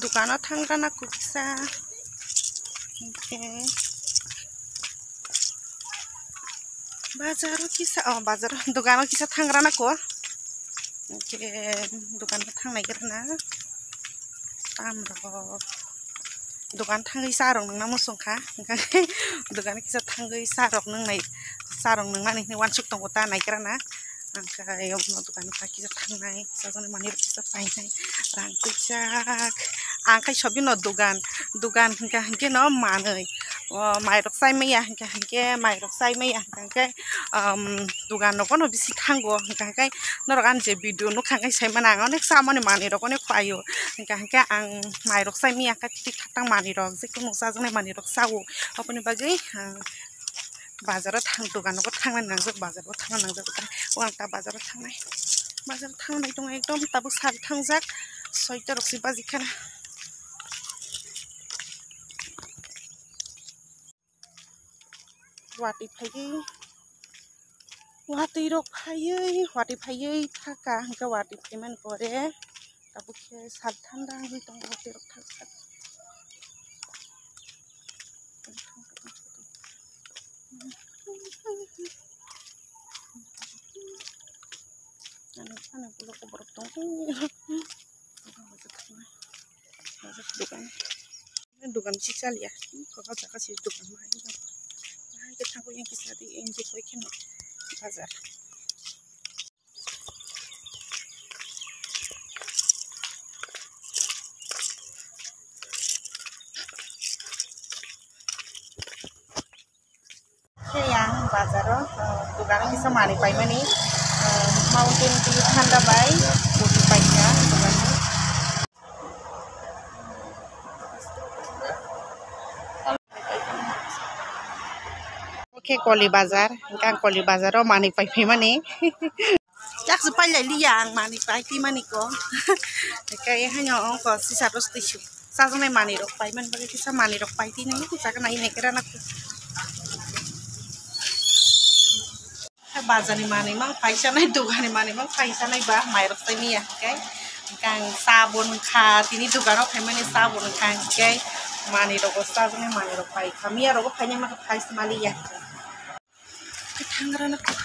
Dukano tangrana kuksa. Okay. Bazaro kisa bazaro dukano kisa tangrana ko. Okay. Dukano tangnai gerna. Amro. Dukan tangai sarong nang namu songka. Dukan kisa tangai sarong nang nai sarong nang nani wan suk tong kota nai gerna. Angka yo dukan kisa tangai sarong mani kisa painai rang pijak. Angka sobi no dukan hingga no manai. Mairok sai meya hingga mairok sai meya hingga dukan no kono bisi tanggo hingga norokan je video no hingga sai mana onek samane mani rok onek payo hingga ang mairok sai meya ka tik tang mani rok jekono sajone mani rok sawo apni bagai bazaro tang dukan ko tangnan nangjak bazaro tangnan nangjak wang ta bazaro tangnai dong ekdom tabu sal tangjak soita rok si bazikana wati rok phayei thaka hingga wati phaiman kore tabu ke sal thanda hui tong wati rok thaka ana pulo ko borok tong dukan sisa ya ko ka jaka si dukan mai ke thangko yang kisa di enje ko keno bazar ke yang bazaro dukan kisa mani pai mani mountain di thanda bai budi pai ya dukan ke koli bazar kan koli bazaro mani pai mani jak supai lai liang mani pai ti mani ko kai hanyo ko sisa ros tisu sajone mani rok pai man bagi kisa mani rok pai ti nai ku jak nai nekera nak bazar ni mani mang paisa nai dukan ni mani mang paisa nai ba mai rok tai mia kai kan sabun kha tini dukan rok pai mani sabun kha kai mani rok sajone mani rok pai khamia rok pai nya mak paisa mali ya Tangerang aku.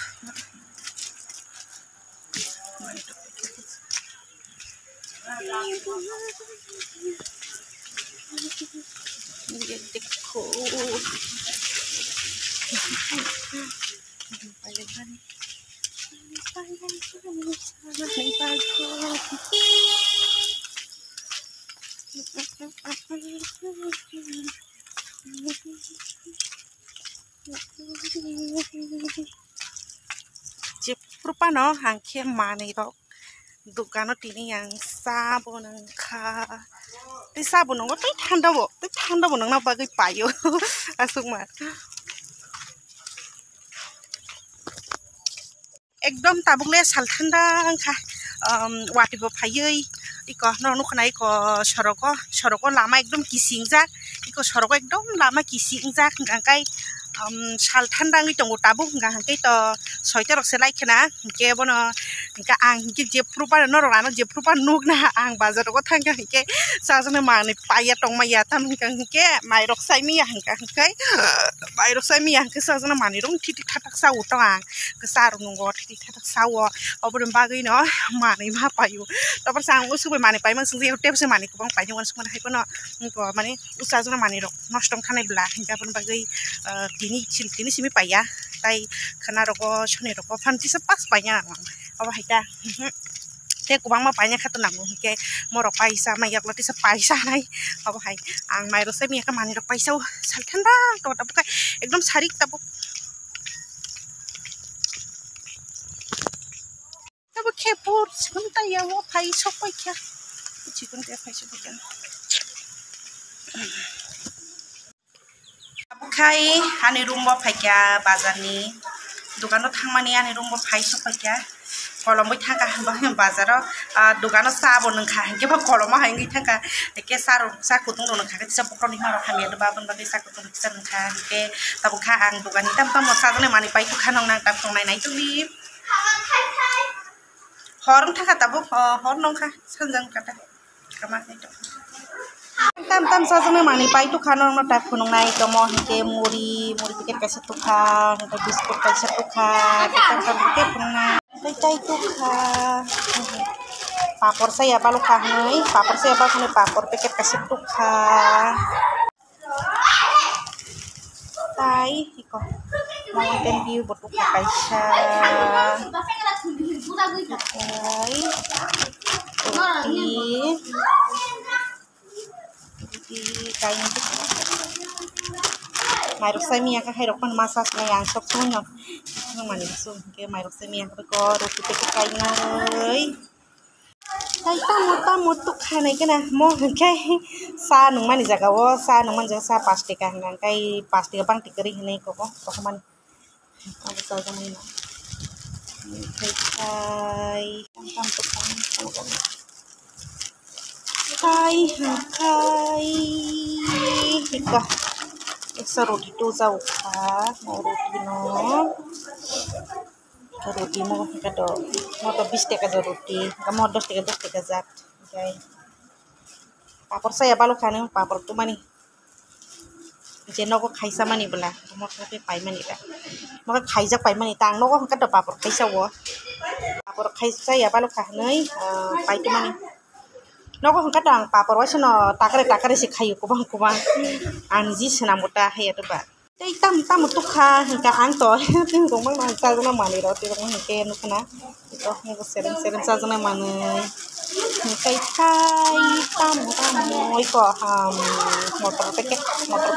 Dekko. Jeprupa hangke mani rok dukano tini yang sabun kha ti sabun ngo tai thanda bo nang na bagai payo asuk mar ekdom tabukle sal thanda kha wati bo phayei iko no khnai ko soroko lama ekdom kisingjak iko soroko ekdom lama kisingjak ngkai sal thanda ngi tongo tabu ngkai to soita rok selai khena ke bono ka ang ke jeprupa no rano jeprupa nuk na ang bazar ko thangka ke sajone mani paya tong maya tam ke mai rok sai mi ang kai mai rok sai mi ang ke sajone mani rong thiti thatak sa utang ke sar nungo thiti thatak sa wo obrum bagai no mani ma payu tapar sang usu mani pai mang sung tep se mani ko bang pai wan sung hai ko no ko mani usajone mani rok nostong khanai bla hingga pun bagai tini simi paya tai khana roko chone roko phanti se pas paya apa haita te kubang ma panya khatu nang ke morok paisa ma yak loti se paisa nai apa hai ang mai ro se mi ka mani rok paisa sal thanda to ta kai ekdom sarik tabu khepur sikun ta ya mo pai sok pai kya sikun te pai sok kan kai ani rumbo pai kya bazar ni dukano thangmani ani rumbo pai sok pai kya kolom bai thangka bazaro dukano sabon kha ke ba kolom ha ngi thangka ke sa kutung ro kha ke sa pokroni ma ro khamia do babon ba sa kutung sa kha ke tabu kha ang dukani tam tam sa jane mani pai ku khanong nang tam tong nai tuli horong thangka tabu hor nong kha sanjang kata kama itu tam sajane mani pai tu khano no tap khunung nai to mo ke muri paket kaisa tu kha ke biskut kaisa tu kha tam ke phunna tai tu kha papor saya balu kha nai papor saya ba khone papor paket kaisa tu kha tai iko mountain view botu kha kaisa di kain itu mairok semia ka hairok pan masak na yang sok sunyo nang mani sun ke mairok semia ko roti pe kain oi tai tamu tu khanai kana mo kai sa nung mani jaga wo sa nung man jaga sa pasti ka nang kai pasti ka bang tikeri hinai ko man ada sa jang ni kai tam tu kan kai ika eksa roti tu jauh mau roti no roti mo kado mau to 20 taka roti kamu 10 taka zat okay papor saya balu khane papor tu mani jeno ko khaisa mani bla mo ke pai mani ta mo khaisa pai mani tang no ko kado papor khaisa wo papor khaisa ya balu khane pai tu mani noko hangka dang papor wasno takare si khayu kubang anji senamota haya to ba tei tam tu kha hangka ang to tim gong bang sa jana mani ro ti gong hangke nu kana to ngo seren sa jana mani kai tam oi ko motor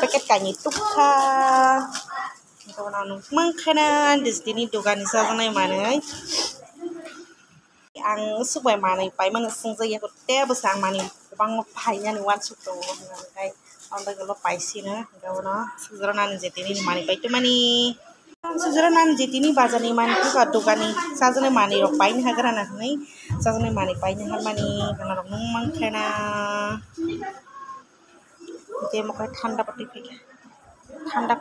paket kani tu kha to nanu mangkhana disdini dogani sa jana mani ang subai mani pai mana sungja ya te besang mani bang pai nya ni wan su to kai onda gelo pai si na gawana sujaranan jetini mani pai to mani sujaranan jetini bajani mani ka dogani sajane mani ro pai ni hagara na nai sajane mani pai ni har mani kana ro nung mang khana te mo kai thanda pati thanda